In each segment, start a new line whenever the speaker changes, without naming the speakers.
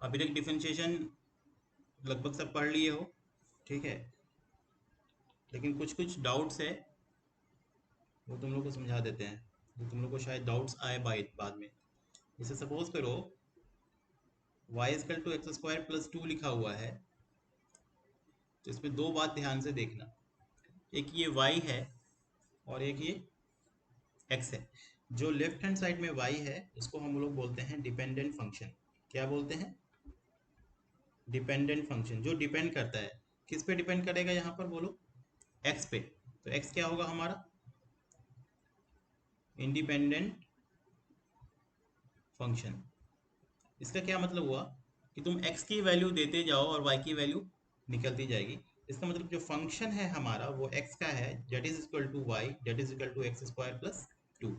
अभी तक डिफरेंशिएशन लगभग सब पढ़ लिए हो, ठीक है, लेकिन कुछ कुछ डाउट्स है वो तुम लोग को समझा देते हैं, जो तुम लोग को शायद डाउट्स आए बाद में। जैसे सपोज करो y equal to x square plus 2 लिखा हुआ है, तो इसमें दो बात ध्यान से देखना। एक ये y है और एक ये x है। जो लेफ्ट हैंड साइड में y है उसको हम लोग बोलते हैं डिपेंडेंट फंक्शन। क्या बोलते हैं? Dependent function. जो डिपेंड करता है, किस पे डिपेंड करेगा यहाँ पर बोलो? x पे। तो x क्या होगा हमारा? Independent function. इसका क्या मतलब हुआ कि तुम x की वैल्यू देते जाओ और y की वैल्यू निकलती जाएगी। इसका मतलब जो फंक्शन है हमारा वो x का है, that is equal to y that is equal to x square plus 2।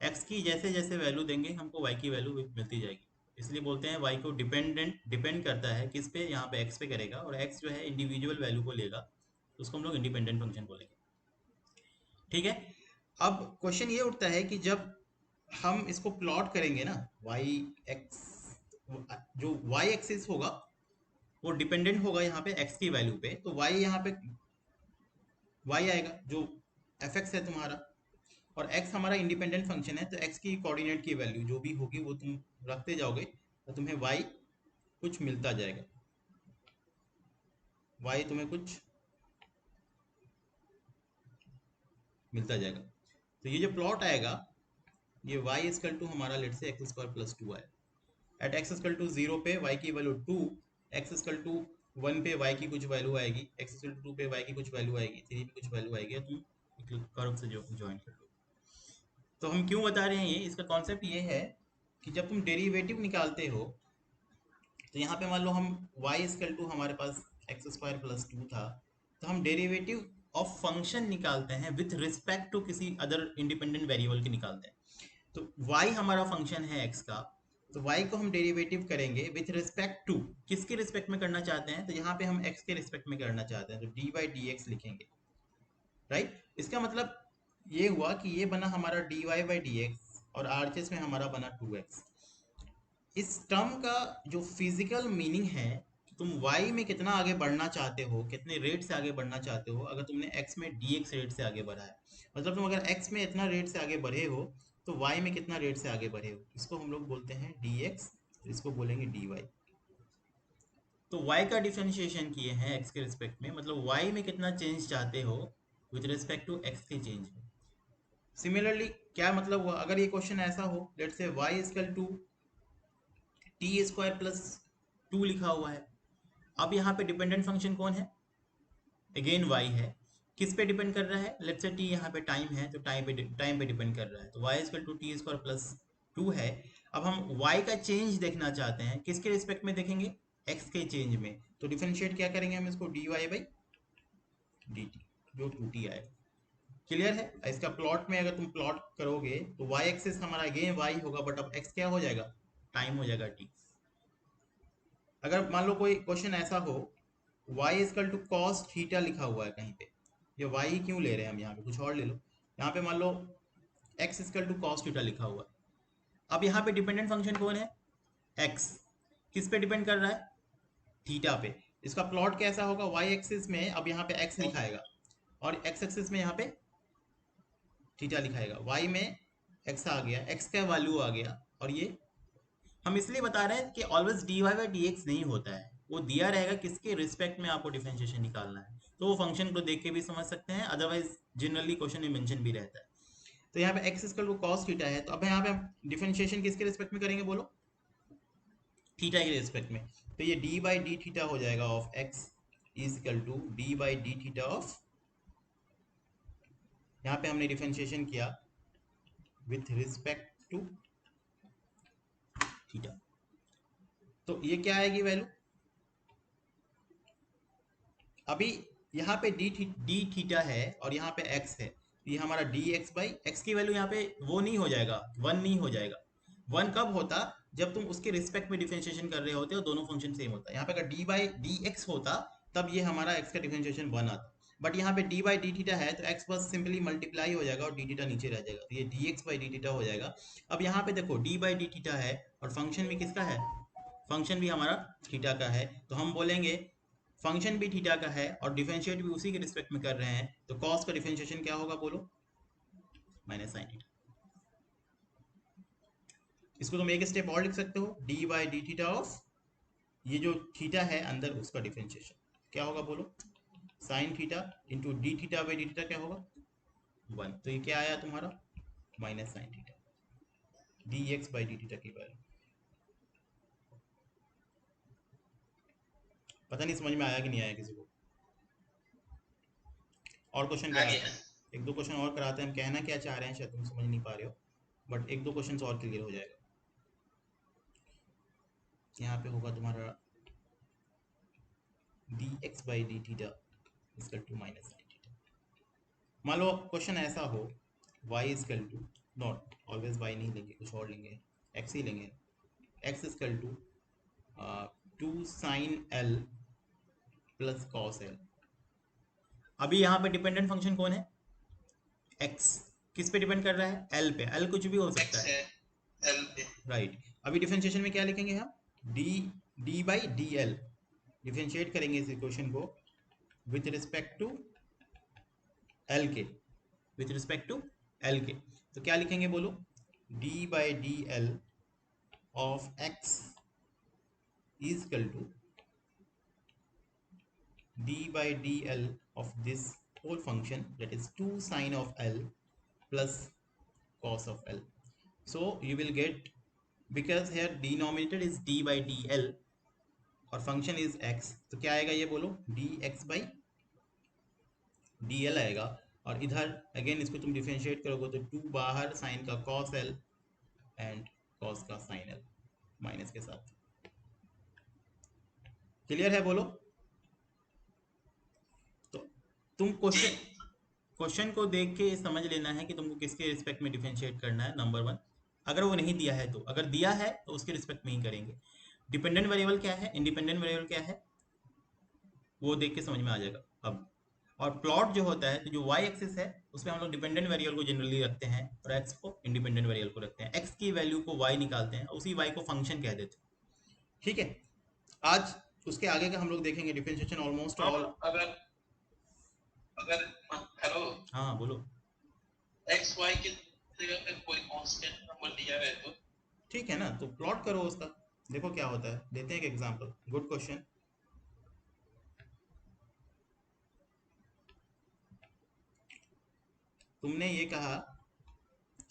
x की जैसे जैसे वैल्यू देंगे हमको y की वैल्यू मिलती जाएगी। इसलिए बोलते हैं y को डिपेंड करता है किस पे? यहाँ पे x पे करेगा, और x जो है इंडिविजुअल वैल्यू को लेगा, तो उसको हम लोग इंडिपेंडेंट फंक्शन बोलेंगे। ठीक है। अब क्वेश्चन ये उठता है कि जब हम इसको प्लॉट करेंगे ना, वाई एक्स, जो वाई एक्सिस होगा वो डिपेंडेंट होगा यहाँ पे x की वैल्यू पे, तो y यहाँ पे y आएगा जो एफ एक्स है तुम्हारा, और x हमारा इंडिपेंडेंट फंक्शन है, तो x की कोऑर्डिनेट की वैल्यू जो भी होगी वो तुम रखते जाओगे तो तुम्हें y कुछ मिलता जाएगा। y तुम्हें कुछ मिलता जाएगा। तो ये जो प्लॉट आएगा, ये y इक्वल टू हमारा लेट से एक्स स्क्वायर प्लस 2 आए। एट एक्स इक्वल टू 0 पे y की वैल्यू 2, एक्स इक्वल टू 1 पे y की कुछ वैल्यू आएगी, एक्स इक्वल टू 2 पे y की कुछ वैल्यू आएगी, 3 पे कुछ वैल्यू आएगी, तुम कर्व से जो ज्वाइन कर लो। तो हम क्यों बता रहे हैं ये? इसका कॉन्सेप्ट ये है कि जब तुम डेरिवेटिव निकालते हो, तो यहाँ पे मान लो हम y इक्वल टू हमारे पास एक्स स्क्वायर प्लस 2 था, तो हम डेरिवेटिव ऑफ फंक्शन निकालते हैं विथ रिस्पेक्ट टू किसी अदर इंडिपेंडेंट वेरिएबल के निकालते हैं। तो y हमारा फंक्शन है x का, तो y को हम डेरिवेटिव करेंगे विथ रिस्पेक्ट टू, किसके रिस्पेक्ट में करना चाहते हैं? तो यहाँ पे हम x के रिस्पेक्ट में करना चाहते हैं, तो dy बाई डी एक्स लिखेंगे। राइट। इसका मतलब ये हुआ कि ये बना हमारा dy बाई डी एक्स और आरचेस में हमारा बना 2x। इस टर्म का जो फिजिकल मीनिंग है, तुम y में कितना आगे बढ़ना चाहते हो, कितने रेट से आगे बढ़ना चाहते हो। अगर तुमने x में dx रेट से आगे बढ़ा है, मतलब तुम अगर x में इतना रेट से आगे बढ़े हो, तो y में कितना रेट से आगे बढ़े हो, इसको हम लोग बोलते हैं dx, इसको बोलेंगे dy। तो y का डिफरेंशिएशन किए हैं x के रिस्पेक्ट में, मतलब y में कितना चेंज चाहते हो विथ रिस्पेक्ट टू x के चेंज में। सिमिलरली क्या मतलब हुआ, अगर ये क्वेश्चन ऐसा हो, let say y equal to t square plus 2 लिखा हुआ है। अब यहाँ पे डिपेंडेंट फंक्शन कौन है? अगेन y है। किस पे डिपेंड कर रहा है? लेट्स से t यहाँ पे टाइम है, तो टाइम पे डिपेंड कर रहा है, तो y equal to t square plus 2 है। अब हम y का चेंज देखना चाहते हैं, किसके रिस्पेक्ट में देखेंगे? x के चेंज में। तो डिफरेंशिएट क्या करेंगे हम इसको? dy बाई डी टी, जो 2t आएगा। क्लियर है? इसका प्लॉट में अगर तुम प्लॉट करोगे तो y एक्सिस हमारा अगेन y होगा, बट अब x क्या हो जाएगा? टाइम हो जाएगा t। अगर मान लो कोई क्वेश्चन ऐसा हो, y equal to cos theta लिखा हुआ है कहीं पे, ये y ही क्यों ले रहे हैं हम? यहाँ पे कुछ और ले लो। यहाँ पे मान लो x equal to cos theta लिखा हुआ है। अब यहाँ पे डिपेंडेंट फंक्शन कौन है? x। किस पे डिपेंड कर रहा है? थीटा पे। इसका प्लॉट कैसा होगा? y एक्सिस में अब यहाँ पे x लिखाएगा, और x एक्सिस में यहाँ पे थीटा लिखाएगा। y में x आ गया, x का वैल्यू आ गया, और ये हम इसलिए बता रहे हैं कि always dy by D x नहीं होता है, वो दिया रहेगा किसके रिस्पेक्ट में आपको डिफरेंशिएशन निकालना है, तो वो फंक्शन को देख के भी समझ सकते हैं, अदरवाइज जनरली क्वेश्चन में मेंशन भी रहता है। तो यहाँ पे x equal to cos theta है, तो अब यहाँ पे हम डिफरेंशिएशन किसके रिस्पेक्ट में करेंगे बोलो? थीटा के रिस्पेक्ट में। तो ये डी बाई डी थीटा हो जाएगा of x is equal to d by d theta of, यहाँ पे हमने डिफरेंशिएशन किया विथ रिस्पेक्ट टू थीटा, तो ये क्या आएगी वैल्यू? अभी यहाँ पे डी थीटा है और यहाँ पे x है, ये हमारा डी एक्स बाई एक्स की वैल्यू यहाँ पे वो नहीं हो जाएगा, 1 नहीं हो जाएगा। 1 कब होता? जब तुम उसके रिस्पेक्ट में डिफरेंशिएशन कर रहे होते हो, दोनों फंक्शन सेम होता है। यहाँ पे अगर डी बाई डी एक्स होता, तब ये हमारा x का डिफरेंशिएशन 1 आता, बट यहाँ पे डी बाई डी थीटा है, तो x बस सिंपली मल्टीप्लाई हो जाएगा और डी थीटा नीचे रह जाएगा, तो ये D x by d theta हो जाएगा। अब यहाँ पे देखो डी बाई डी थीटा है और फंक्शन भी किसका है? फंक्शन भी हमारा थीटा का है, तो हम बोलेंगे फंक्शन भी थीटा का है और डिफरेंशिएट भी उसी के रिस्पेक्ट में कर रहे हैं, तो कॉस का डिफरेंशिएशन क्या होगा बोलो, माइनस साइन थीटा। इसको तुम एक स्टेप और लिख सकते हो, D by d theta of ये जो थीटा है अंदर उसका डिफरेंशिएशन क्या होगा बोलो, sine theta into D theta by d theta क्या होगा 1, तो ये क्या आया तुम्हारा minus sine theta D x by d theta की वैल्यू। पता नहीं समझ में आया कि नहीं आया किसी को। और क्वेश्चन कराते हैं, एक दो क्वेश्चन और कराते हैं, हम कहना क्या चाह रहे हैं शायद तुम समझ नहीं पा रहे हो, बट एक दो क्वेश्चन और क्लियर हो जाएगा। यहाँ पे होगा तुम्हारा d x by d theta equal to minus sine theta. मान लो क्वेश्चन ऐसा हो y equal to, not always y नहीं लेंगे, कुछ और लेंगे, x ही लेंगे, x equal to 2 sine l plus cos l। अभी यहाँ पे डिपेंडेंट फंक्शन कौन है, x। किस पे डिपेंड कर रहा है, l पे, l कुछ भी हो सकता है, l पे, राइट। अभी डिफरेंशिएशन में क्या लिखेंगे हम, d by D L, differentiate करेंगे इस इक्वेशन को विथ रिस्पेक्ट टू l के, विथ रिस्पेक्ट टू l के, तो क्या लिखेंगे बोलो, d by D L of x is equal to d by dl of this whole function, that is 2 sine of l plus cos of l. So you will get, because here denominator is d by dl और function is x, तो क्या आएगा ये बोलो, dx by dl आएगा, और इधर again इसको तुम डिफरेंशिएट करोगे तो 2 बाहर साइन का cos l एंड cos का sin l माइनस के साथ। क्लियर है बोलो। तो तुम क्वेश्चन को देख के समझ लेना है कि तुमको किसके रिस्पेक्ट में डिफरेंशिएट करना है, नंबर 1। अगर वो नहीं दिया है तो, अगर दिया है तो उसके रिस्पेक्ट में ही करेंगे। डिपेंडेंट वेरिएबल क्या है, इंडिपेंडेंट वेरिएबल क्या है, वो देख के समझ में आ जाएगा अब। और प्लॉट जो होता है, तो जो y एक्सिस है उसमें हम लोग डिपेंडेंट वेरिएबल को जनरली रखते हैं और x को इंडिपेंडेंट वेरिएबल को रखते हैं, x की वैल्यू को y निकालते हैं, उसी y को फंक्शन कह देते हैं। ठीक है, आज उसके आगे का हम लोग देखेंगे डिफरेंशिएशन ऑलमोस्ट ऑल। अगर अगर हेलो, हाँ बोलो, एक्स वाई की जगह पे कोई कांस्टेंट नंबर दिया है तो ठीक है ना, तो प्लॉट करो उसका, देखो क्या होता है। लेते हैं एक एग्जांपल, गुड क्वेश्चन। तुमने ये कहा,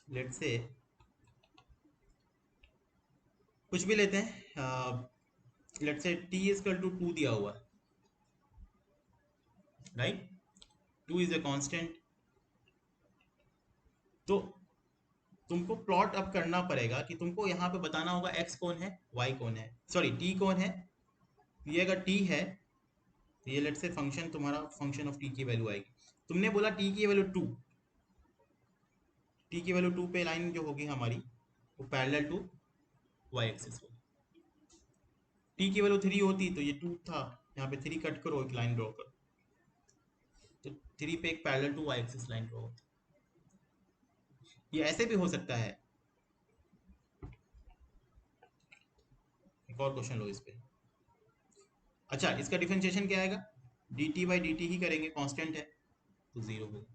लेट से कुछ भी लेते हैं, लेट से t इजकल टू 2 दिया हुआ है, राइट, 2 इज ए कांस्टेंट। तो तुमको प्लॉट अब करना पड़ेगा कि तुमको यहाँ पे बताना होगा x कौन है, y कौन है, सॉरी t कौन है। ये अगर t है तो ये लेट से फंक्शन, तुम्हारा फंक्शन ऑफ t की वैल्यू आएगी। तुमने बोला t की वैल्यू 2, t की वैल्यू 2 पे लाइन जो होगी हमारी वो पैरेलल टू y एक्सिस होगी। t की वैल्यू 3 होती तो ये 2 था, यहाँ पे 3 कट करो, एक लाइन ड्रॉ करो, तो 3 पे एक parallel to y axis line draw होती। ये ऐसे भी हो सकता है। एक और क्वेश्चन लो इस पे। अच्छा, इसका डिफरेंशिएशन क्या आएगा, dt बाई dt ही करेंगे, कांस्टेंट है तो 0 होगा।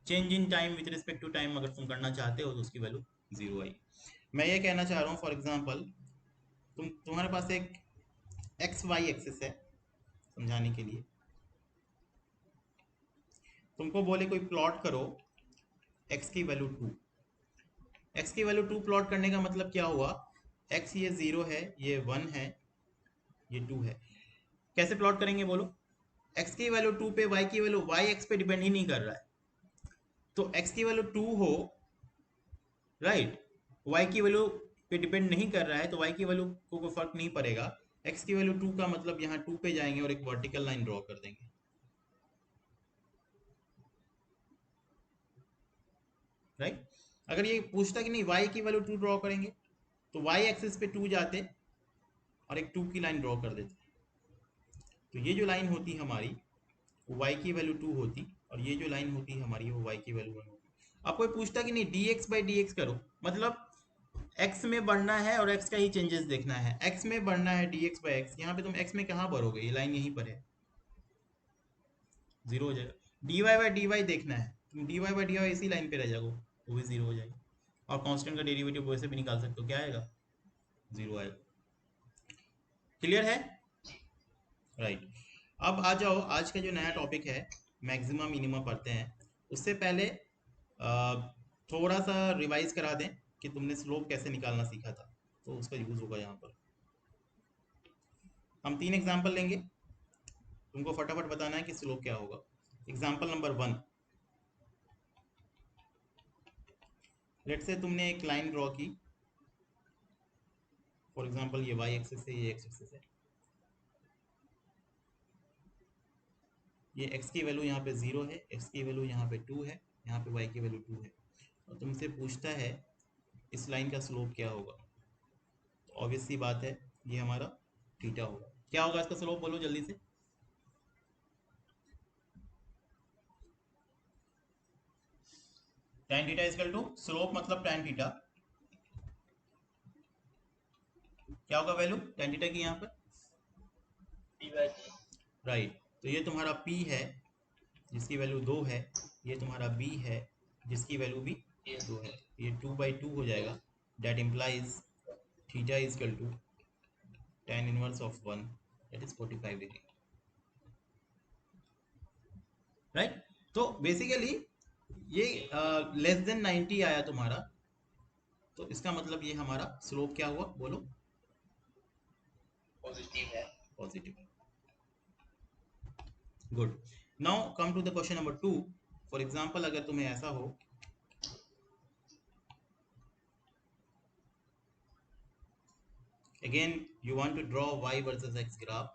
Change in time with respect to time अगर तुम करना चाहते हो तो उसकी वैल्यू 0 आई। मैं ये कहना चाह रहा हूँ, फॉर एग्जांपल तुम्हारे पास एक एक्स वाई एक्सिस है, समझाने के लिए तुमको बोले कोई प्लॉट करो x की वैल्यू 2। x की वैल्यू 2 प्लॉट करने का मतलब क्या हुआ, x ये 0 है, ये 1 है, ये 2 है। कैसे प्लॉट करेंगे बोलो, x की वैल्यू 2 पे y की वैल्यू, y x पे डिपेंड ही नहीं कर रहा है, तो x की वैल्यू 2 हो, राइट, y की वैल्यू पे डिपेंड नहीं कर रहा है, तो y की वैल्यू को कोई फर्क नहीं पड़ेगा। x की वैल्यू 2 का मतलब यहाँ 2 पे जाएंगे और एक वर्टिकल लाइन ड्रॉ कर देंगे, राइट। अगर ये पूछता कि नहीं y की वैल्यू 2 ड्रॉ करेंगे, तो y एक्सिस पे 2 जाते और एक 2 की लाइन ड्रॉ कर देते, तो ये जो लाइन होती हमारी वो y की वैल्यू 2 होती, और ये जो लाइन होती हमारी वो y की वैल्यू 1 होती। अब कोई पूछता कि नहीं dx बाई dx करो, मतलब एक्स में बढ़ना है और एक्स का ही चेंजेस देखना है। एक्स में बढ़ना है dx बाई एक्स, यहाँ पे तुम एक्स में कहाँ बढ़ोगे, ये लाइन यहीं पर है, जीरो हो जाएगा। dy बाई dy देखना है, तुम dy बाई dy इसी लाइन पे रह जाओगे, वो भी जीरो हो जाएगा। और कांस्टेंट का डेरिवेटिव वैसे भी निकाल सकते हो, क्या आएगा, जीरो आएगा। क्लियर है, राइट। अब आ जाओ, आज का जो नया टॉपिक है मैक्सिमा मिनिमा पढ़ते हैं। उससे पहले थोड़ा सा रिवाइज करा दें कि तुमने स्लोप कैसे निकालना सीखा था, तो उसका यूज होगा यहाँ पर। हम 3 एग्जाम्पल लेंगे, तुमको फटाफट बताना है कि स्लोप क्या होगा। एग्जाम्पल नंबर 1, लेट से तुमने एक लाइन ड्रॉ की, फॉर एग्जाम्पल ये y एक्सिस है, ये x एक्सिस है, ये x की वैल्यू यहाँ पे 0 है, x की वैल्यू यहाँ पे 2 है, यहाँ पे y की वैल्यू 2 है, और तुमसे पूछता है इस लाइन का स्लोप क्या होगा। तो ऑब्वियस सी बात है, ये हमारा थीटा होगा। क्या होगा इसका स्लोप, बोलो जल्दी से। tan theta equal to slope मतलब tan थीटा, क्या होगा वैल्यू tan थीटा की यहाँ पर, राइट। तो ये तुम्हारा p है जिसकी वैल्यू 2 है, ये तुम्हारा b है जिसकी वैल्यू भी 2 है, ये 2/2 हो जाएगा। That implies theta is equal to tan inverse of 1, that is 45 degree, right. तो बेसिकली ये लेस देन 90 आया तुम्हारा, तो इसका मतलब ये हमारा स्लोप क्या हुआ, बोलो, पॉजिटिव है, पॉजिटिव है। Good. Now come to the question number 2। For example अगर तुम्हें ऐसा हो, again you want to draw y versus x graph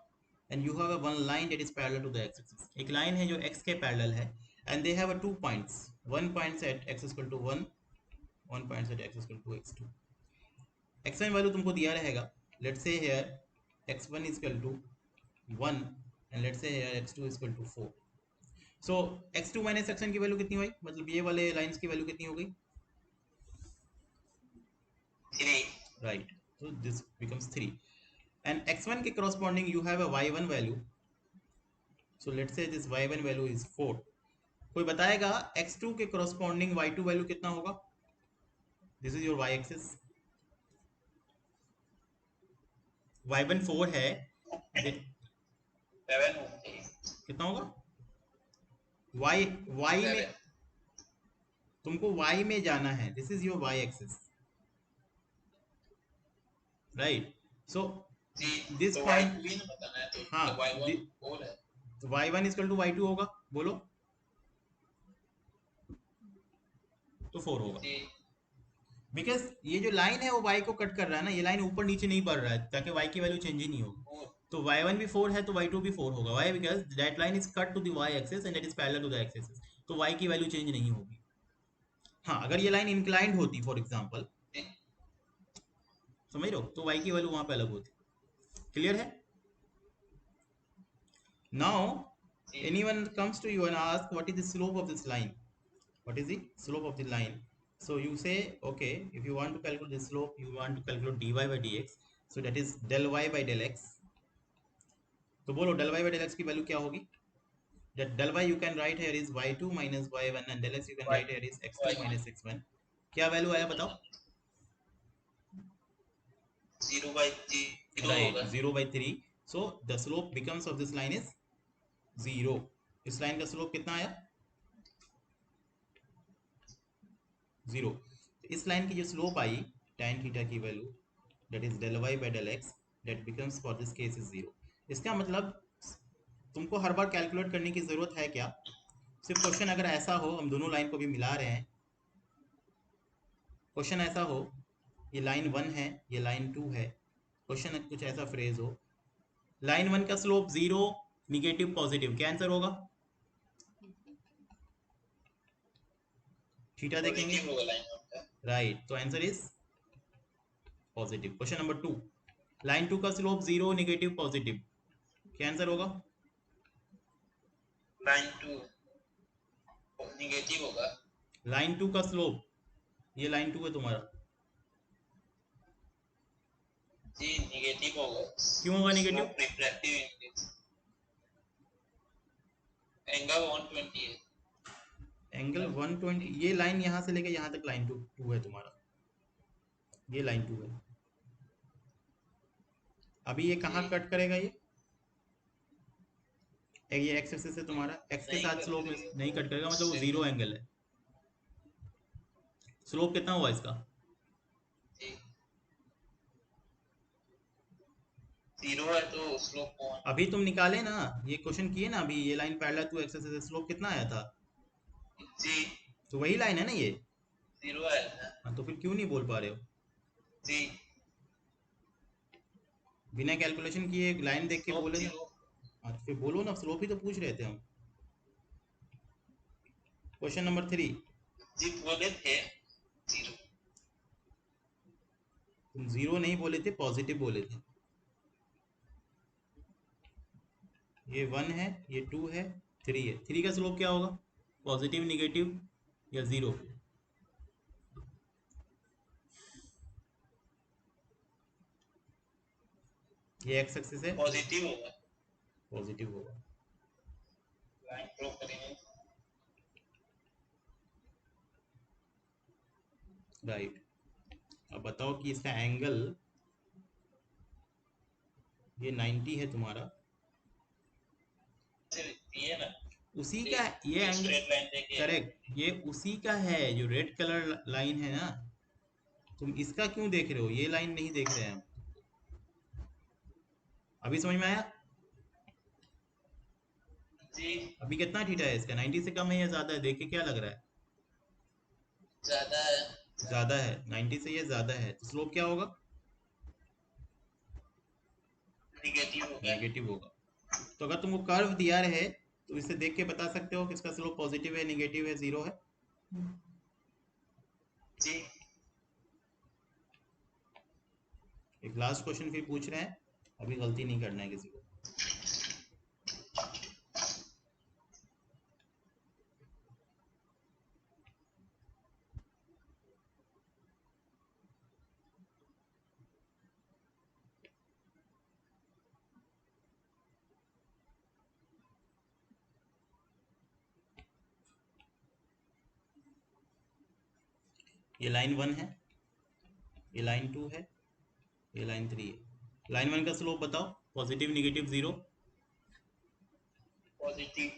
and you have a one line that is parallel to the x axis। एक line है जो x के parallel है and they have a 2 points, one point at x is equal to 1, one point at x is equal to x2। x1 value तुमको दिया रहेगा, let's say here x1 is equal to 1 and let's say here x2 is equal to 4। so x2 minus x1 की value कितनी हुई, मतलब ये वाले lines की वैल्यू कितनी हो गई, 3, right। so this becomes 3 and x1 के corresponding you have a y1 value, so let's say this y1 value is 4। कोई बताएगा x2 के corresponding y2 value कितना होगा, this is your y axis, y1 4 है, कितना होगा y में, तुमको y में जाना है, this is your y axis, right। so this
तो
point
y2 ही ना बताना है, तो
हाँ,
y1 4 है,
तो y1 इक्वल टू y2 होगा, बोलो, तो 4 होगा, बिकॉज ये जो लाइन है वो y को कट कर रहा है ना, ये लाइन ऊपर नीचे नहीं बढ़ रहा है ताकि y की वैल्यू चेंज ही नहीं होगी। तो y1 भी 4 है तो y2 भी 4 होगा, y, because that line is cut to the y axis and that is parallel to the x axis, तो y की वैल्यू चेंज नहीं होगी। हाँ, अगर ये लाइन इंक्लाइंड होती फॉर एग्जांपल, समझ रहे हो, तो y की वैल्यू वहां पे अलग होती। क्लियर है। Now anyone comes to you and ask what is the slope of this line, what is the slope of the line, so you say okay, if you want to calculate the slope, you want to calculate dy by dx, so that is del y by del x। तो बोलो del y by del x की value क्या होगी, that del y you can write here is y2 minus y1 and del x you can write here is x2 minus x1। क्या value आया बताओ,
0/3
right,
होगा,
0/3। so the slope becomes of this line is 0। इस line का slope कितना आया, 0। इस line की जो स्लोप आई tan थीटा की value, that is del y by del x, that becomes for this case is 0। इसका मतलब तुमको हर बार कैलकुलेट करने की जरूरत है क्या, सिर्फ क्वेश्चन अगर ऐसा हो, हम दोनों लाइन को भी मिला रहे हैं, क्वेश्चन ऐसा हो, ये लाइन 1 है, ये लाइन 2 है, क्वेश्चन कुछ ऐसा फ्रेज हो, लाइन 1 का स्लोप 0, निगेटिव पॉजिटिव, क्या आंसर होगा, थीटा देखेंगे, राइट, तो answer is positive. Question number 2, line 2 का स्लोप 0, निगेटिव पॉजिटिव, क्या आंसर होगा,
लाइन 2 नेगेटिव होगा,
लाइन 2 का स्लोप, ये लाइन 2 है तुम्हारा,
जी नेगेटिव होगा।
क्यों होगा negative?
Slope refractive index angle 120 है।
एंगल 120, ये लाइन यहाँ से लेके यहाँ तक लाइन टू है तुम्हारा, ये लाइन 2 है। अभी ये कहाँ
जी
कट करेगा? ये एक्स एक्सिस से तुम्हारा एक्स के
नहीं
साथ
कर
स्लोप में
रही
नहीं कट करेगा, मतलब वो
उससे
जीरो एंगल है। स्लोप कितना हुआ इसका?
जी जीरो है तो स्लोप कौन।
अभी तुम निकाले ना, ये क्वेश्चन किए ना अभी, ये line parallel to x axis से स्लोप कितना आया था?
जी
तो वही लाइन है ना ये।
जीरो है ना।
हाँ, तो फिर क्यों नहीं बोल पा रहे हो?
जी
बिना कैलकुलेशन किए लाइन देख के
स्लोप
बोले ना।
जीरो।
हाँ, तो फिर बोलो ना, स्लोप ही तो पूछ रहे थे हम। Question number 3।
जी बोले थे जीरो।
तुम जीरो नहीं बोले थे, पॉजिटिव बोले थे। ये 1 है, ये 2 है, 3 है। 3 का स्लोप क्या होगा? पॉजिटिव, निगेटिव या जीरो? ये एक्स एक्सिस है,
पॉजिटिव होगा।
पॉजिटिव होगा।
लाइन ड्रॉ करेंगे।
राइट। अब बताओ कि इसका एंगल, ये 90 है तुम्हारा,
ये ना
उसी का ये
ये
एंगल।
स्ट्रेट लाइन देके
करेक्ट, ये उसी का है जो रेड कलर लाइन है ना। तुम इसका क्यों देख रहे हो? ये लाइन नहीं देख रहे हैं हम। अभी समझ में आया?
जी
अभी कितना थीटा है इसका? 90 से कम है या ज्यादा है? देख के क्या लग रहा है?
ज्यादा है।
ज्यादा है, 90 से ये ज्यादा है, तो स्लोप क्या होगा?
निगेटिव होगा।
नेगेटिव होगा। तो अगर तुमको कर्व दिया रहे तो इसे देख के बता सकते हो कि इसका स्लोप पॉजिटिव है, निगेटिव है, जीरो है।
जी
एक लास्ट क्वेश्चन फिर पूछ रहे हैं, अभी गलती नहीं करना है किसी को। ये लाइन 1 है, ये लाइन 2 है, ये लाइन 3 है। लाइन 1 का स्लोप बताओ, positive, negative, zero.
Positive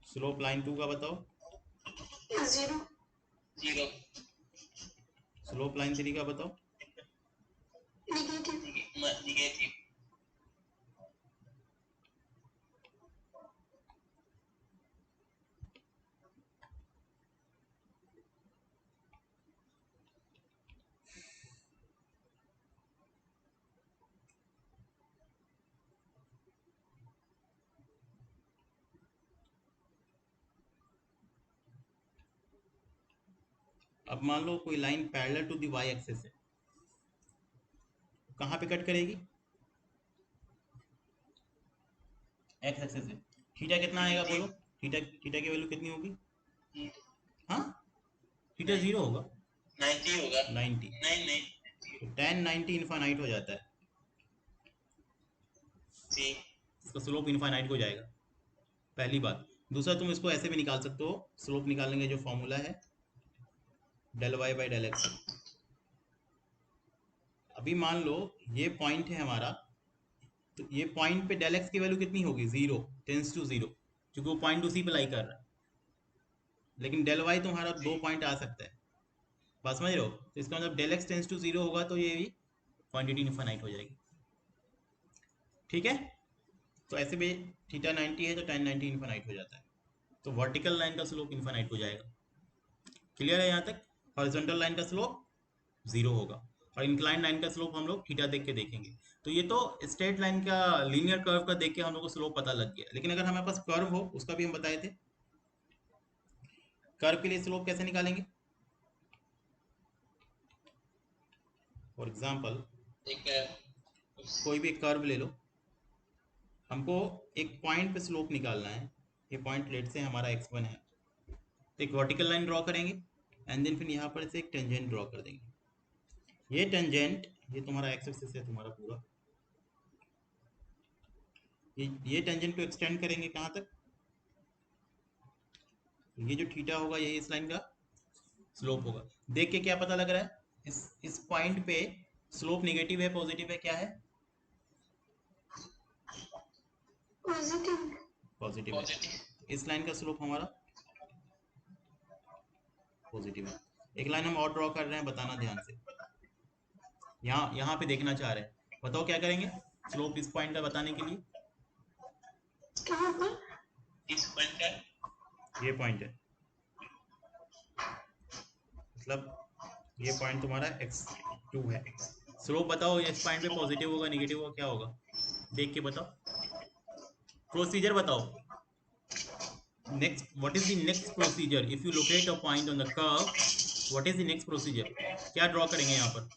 slope line 2 का बताओ।
जीरो। जीरो
स्लोप लाइन 3 का बताओ।
निगेटिव। निगेटिव
अब मान लो कोई line parallel to the y axis है, कहाँ पे कट करेगी? एक्स एक्सिस है। थीटा कितना आएगा बोलो? थीटा थीटा की वैल्यू कितनी होगी? हाँ, थीटा जीरो होगा।
90 होगा।
90।
नहीं नहीं
तो tan 90 इनफाइनाइट हो जाता है,
जी
इसका स्लोप इनफाइनाइट हो जाएगा, पहली बात। दूसरा, तुम इसको ऐसे भी निकाल सकते हो, स्लोप निकालने का जो फॉर्मूला है del y by del x. अभी मान लो ये पॉइंट है हमारा, तो ये पॉइंट पे डेल एक्स की वैल्यू कितनी होगी? जीरो, टेंस टू जीरो, क्योंकि वो पॉइंट उसी पे लाई कर रहा है। लेकिन डेल वाई तुम्हारा
जी
2 पॉइंट आ सकता है, बात समझ रहे हो? तो इसका मतलब del x tends to zero होगा, तो ये भी क्वांटिटी इनफाइनाइट हो जाएगी। ठीक है? तो ऐसे भी थीटा 90 है तो tan 90 इनफाइनाइट हो जाता है, तो वर्टिकल लाइन का स्लोप इनफाइनाइट हो जाएगा। क्लियर है यहाँ तक? हॉरिजॉन्टल लाइन का स्लोप जीरो होगा, और इंक्लाइन लाइन का स्लोप हम लोग थीटा देख के देखेंगे। तो ये तो स्ट्रेट लाइन का, लीनियर कर्व का देख के हम लोग को स्लोप पता लग गया, लेकिन अगर हमारे पास कर्व हो, उसका भी हम बताए थे। कर्व के लिए स्लोप कैसे निकालेंगे? फॉर एग्जाम्पल,
एक
कोई भी कर्व ले लो, हमको एक पॉइंट पे स्लोप निकालना है। ये पॉइंट लेट से हमारा x1 है, तो एक वर्टिकल लाइन ड्रॉ करेंगे, एंड देन फिर यहाँ पर से एक टेंजेंट ड्रॉ कर देंगे। ये टेंजेंट, ये तुम्हारा एक्स एक्सिस है तुम्हारा पूरा, ये टेंजेंट को एक्सटेंड करेंगे कहाँ तक, ये जो थीटा होगा यही इस लाइन का स्लोप होगा। देख के क्या पता लग रहा है, इस पॉइंट पे स्लोप नेगेटिव है पॉजिटिव है, क्या है, पॉजिटिव है। इस लाइन का स्लोप हमारा पॉजिटिव है। एक लाइन हम और ड्रॉ कर रहे हैं, बताना ध्यान से, यहाँ पे देखना चाह रहे हैं, बताओ क्या करेंगे स्लोप इस पॉइंट का बताने के लिए।
कहाँ पर? इस पॉइंट का,
ये पॉइंट है, मतलब ये पॉइंट तुम्हारा x2 है। स्लोप बताओ इस पॉइंट पे पॉजिटिव होगा नेगेटिव होगा क्या होगा, देख के बताओ, प्रोसीजर बताओ। Next, what is the next procedure if you locate a point on the curve, what is the next procedure, क्या ड्रॉ करेंगे यहाँ पर,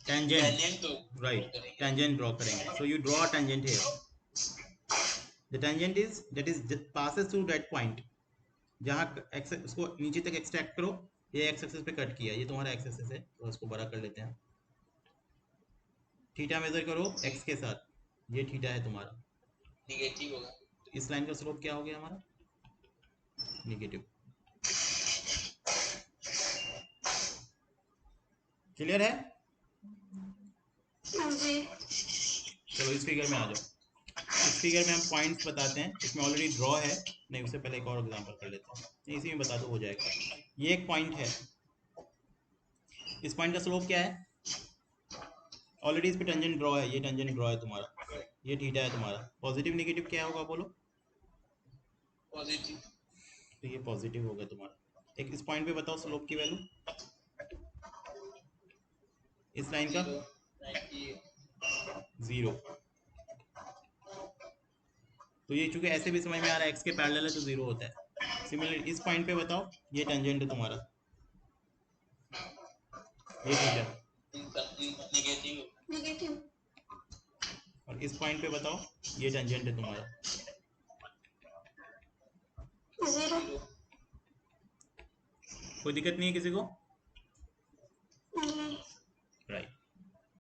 टेंजेंट, राइट, टेंजेंट ड्रॉ करेंगे। So you draw tangent here, the tangent is that is passes through that point, जहाँ x उसको नीचे तक extract करो, ये एक्स एक्सिस पे कट किया, ये तुम्हारा एक्स एक्सिस है, तो उसको बड़ा कर लेते हैं। थीटा मेजर करो एक्स के साथ, ये थीटा है तुम्हारा,
निगेटिव होगा,
इस लाइन का स्लोप क्या हो गया हमारा, नेगेटिव। क्लियर है? चलो इस फिगर में आ जाओ। इस फिगर में हम पॉइंट्स बताते हैं, इसमें ऑलरेडी ड्रॉ है, नहीं उससे पहले एक और एग्जांपल कर लेते हैं, नहीं इसी में बता दो हो जाएगा। ये एक पॉइंट है, इस पॉइंट का स्लोप क्या है, ऑलरेडी इस पे टेंजेंट ड्रॉ है, ये टेंजेंट ड्रॉ है तुम्हारा, ये थीटा है तुम्हारा, पॉजिटिव नेगेटिव क्या होगा बोलो,
पॉजिटिव,
तो ये पॉजिटिव होगा तुम्हारा। एक इस पॉइंट पे बताओ स्लोप की वैल्यू, इस लाइन का 0, तो ये चूंकि ऐसे भी समझ में आ रहा है एक्स के पैरेलल है तो 0 होता है। सिमिलरली इस पॉइंट पे बताओ, ये टेंजेंट है तुम्हारा, ये थीटा,
नेगेटिव,
और इस पॉइंट पे बताओ ये टेंजेंट है तुम्हारा,
0,
कोई दिक्कत नहीं है किसी को?